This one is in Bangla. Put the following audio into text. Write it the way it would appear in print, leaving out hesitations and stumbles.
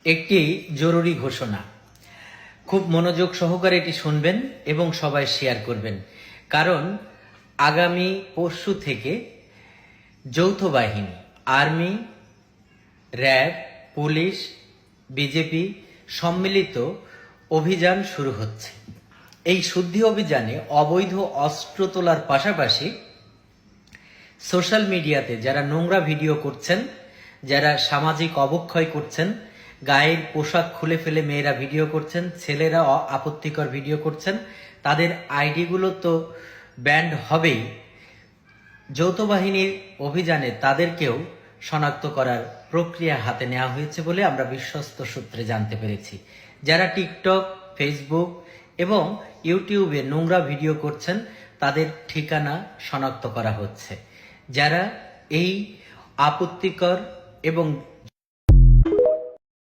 একটি জরুরি ঘোষণা, খুব মনোযোগ সহকারে এটি শুনবেন এবং সবাই শেয়ার করবেন, কারণ আগামী পরশু থেকে যৌথ বাহিনী, আর্মি, র্যাব, পুলিশ, বিজেপি সম্মিলিত অভিযান শুরু হচ্ছে। এই শুদ্ধি অভিযানে অবৈধ অস্ত্র তোলার পাশাপাশি সোশ্যাল মিডিয়াতে যারা নোংরা ভিডিও করছেন, যারা সামাজিক অবক্ষয় করছেন, গায়ের পোশাক খুলে ফেলে মেয়েরা ভিডিও করছেন, ছেলেরা আপত্তিকর ভিডিও করছেন, তাদের আইডিগুলো তো ব্যান্ড হবেই। যৌথ বাহিনীর অভিযানে তাদেরকেও শনাক্ত করার প্রক্রিয়া হাতে নেওয়া হয়েছে বলে আমরা বিশ্বস্ত সূত্রে জানতে পেরেছি। যারা টিকটক, ফেসবুক এবং ইউটিউবে নোংরা ভিডিও করছেন তাদের ঠিকানা শনাক্ত করা হচ্ছে। যারা এই আপত্তিকর এবং